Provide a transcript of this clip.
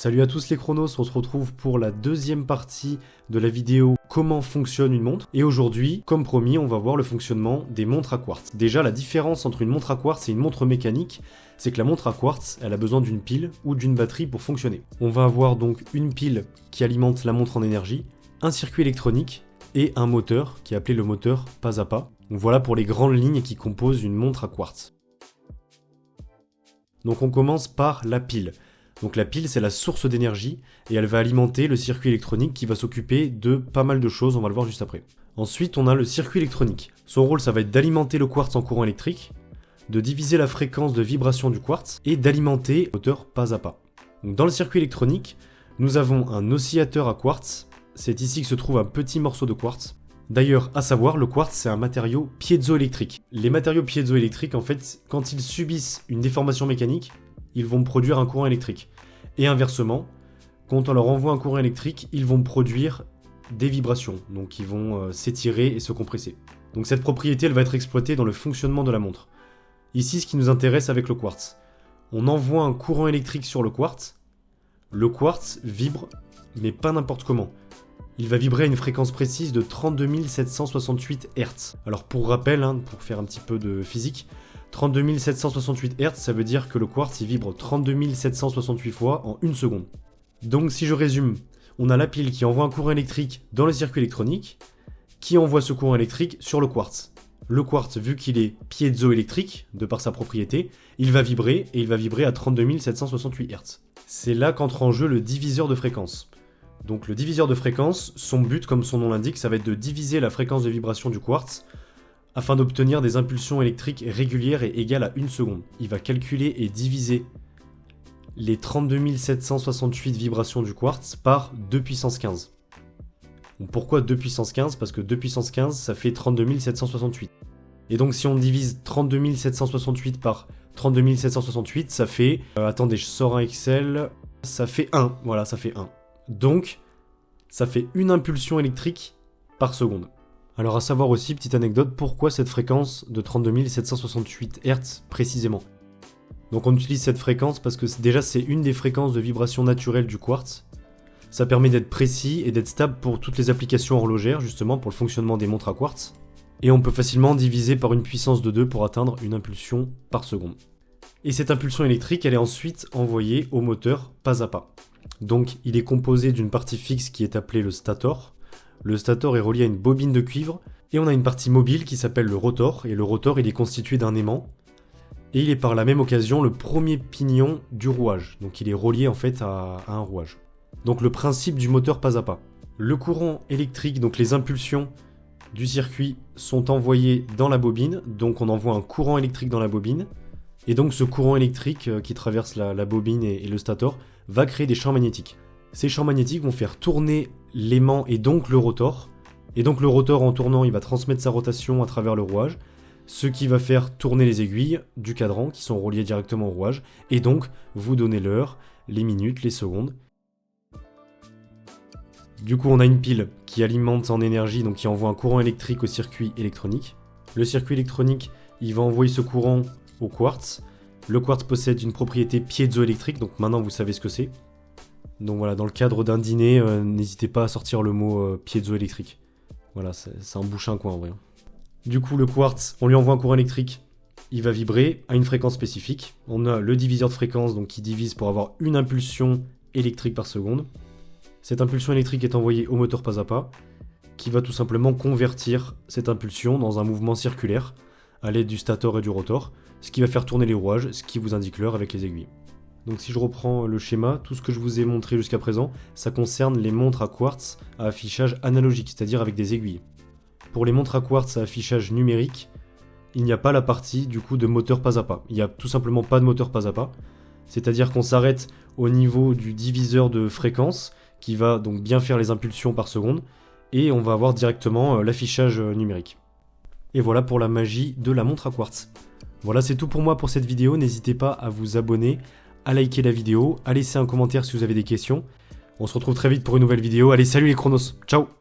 Salut à tous les chronos, on se retrouve pour la deuxième partie de la vidéo comment fonctionne une montre. Et aujourd'hui, comme promis, on va voir le fonctionnement des montres à quartz. Déjà, la différence entre une montre à quartz et une montre mécanique, c'est que la montre à quartz, elle a besoin d'une pile ou d'une batterie pour fonctionner. On va avoir donc une pile qui alimente la montre en énergie, un circuit électronique et un moteur qui est appelé le moteur pas à pas. Donc voilà pour les grandes lignes qui composent une montre à quartz. Donc on commence par la pile. Donc la pile, c'est la source d'énergie et elle va alimenter le circuit électronique qui va s'occuper de pas mal de choses, on va le voir juste après. Ensuite, on a le circuit électronique. Son rôle, ça va être d'alimenter le quartz en courant électrique, de diviser la fréquence de vibration du quartz et d'alimenter le moteur pas à pas. Donc dans le circuit électronique, nous avons un oscillateur à quartz. C'est ici que se trouve un petit morceau de quartz. D'ailleurs, à savoir, le quartz, c'est un matériau piézoélectrique. Les matériaux piézoélectriques, en fait, quand ils subissent une déformation mécanique, ils vont produire un courant électrique. Et inversement, quand on leur envoie un courant électrique, ils vont produire des vibrations. Donc ils vont s'étirer et se compresser. Donc cette propriété, elle va être exploitée dans le fonctionnement de la montre. Ici, ce qui nous intéresse avec le quartz. On envoie un courant électrique sur le quartz vibre, mais pas n'importe comment. Il va vibrer à une fréquence précise de 32 768 Hz. Alors pour rappel, pour faire un petit peu de physique, 32 768 Hz, ça veut dire que le quartz il vibre 32 768 fois en 1 seconde. Donc si je résume, on a la pile qui envoie un courant électrique dans le circuit électronique, qui envoie ce courant électrique sur le quartz. Le quartz, vu qu'il est piézoélectrique, de par sa propriété, il va vibrer, et il va vibrer à 32 768 Hz. C'est là qu'entre en jeu le diviseur de fréquence. Donc le diviseur de fréquence, son but, comme son nom l'indique, ça va être de diviser la fréquence de vibration du quartz afin d'obtenir des impulsions électriques régulières et égales à 1 seconde. Il va calculer et diviser les 32 768 vibrations du quartz par 2 puissance 15. Donc pourquoi 2 puissance 15 ? Parce que 2 puissance 15, ça fait 32 768. Et donc si on divise 32 768 par 32 768, ça fait... attendez, je sors un Excel... Ça fait 1, voilà, ça fait 1. Donc, ça fait une impulsion électrique par seconde. Alors à savoir aussi, petite anecdote, pourquoi cette fréquence de 32 768 Hz précisément ? Donc on utilise cette fréquence parce que déjà c'est une des fréquences de vibration naturelle du quartz. Ça permet d'être précis et d'être stable pour toutes les applications horlogères, justement pour le fonctionnement des montres à quartz. Et on peut facilement diviser par une puissance de 2 pour atteindre une impulsion par seconde. Et cette impulsion électrique, elle est ensuite envoyée au moteur pas à pas. Donc il est composé d'une partie fixe qui est appelée le stator. Le stator est relié à une bobine de cuivre, et on a une partie mobile qui s'appelle le rotor, et le rotor il est constitué d'un aimant, et il est par la même occasion le premier pignon du rouage, donc il est relié en fait à un rouage. Donc le principe du moteur pas à pas. Le courant électrique, donc les impulsions du circuit sont envoyées dans la bobine, donc on envoie un courant électrique dans la bobine, et donc ce courant électrique qui traverse la bobine et le stator va créer des champs magnétiques. Ces champs magnétiques vont faire tourner l'aimant et donc le rotor. Et donc le rotor en tournant, il va transmettre sa rotation à travers le rouage, ce qui va faire tourner les aiguilles du cadran qui sont reliées directement au rouage, et donc vous donner l'heure, les minutes, les secondes. Du coup on a une pile qui alimente en énergie, donc qui envoie un courant électrique au circuit électronique. Le circuit électronique, il va envoyer ce courant au quartz. Le quartz possède une propriété piézoélectrique, donc maintenant vous savez ce que c'est. Donc voilà, dans le cadre d'un dîner, n'hésitez pas à sortir le mot piézoélectrique. Voilà, ça embouche un coin en vrai. Du coup, le quartz, on lui envoie un courant électrique, il va vibrer à une fréquence spécifique. On a le diviseur de fréquence, donc qui divise pour avoir une impulsion électrique par seconde. Cette impulsion électrique est envoyée au moteur pas à pas, qui va tout simplement convertir cette impulsion dans un mouvement circulaire à l'aide du stator et du rotor, ce qui va faire tourner les rouages, ce qui vous indique l'heure avec les aiguilles. Donc si je reprends le schéma, tout ce que je vous ai montré jusqu'à présent, ça concerne les montres à quartz à affichage analogique, c'est-à-dire avec des aiguilles. Pour les montres à quartz à affichage numérique, il n'y a pas la partie du coup de moteur pas à pas. Il n'y a tout simplement pas de moteur pas à pas, c'est-à-dire qu'on s'arrête au niveau du diviseur de fréquence qui va donc bien faire les impulsions par seconde et on va avoir directement l'affichage numérique. Et voilà pour la magie de la montre à quartz. Voilà, c'est tout pour moi pour cette vidéo, n'hésitez pas à vous abonner, à liker la vidéo, à laisser un commentaire si vous avez des questions. On se retrouve très vite pour une nouvelle vidéo. Allez, salut les chronos, ciao!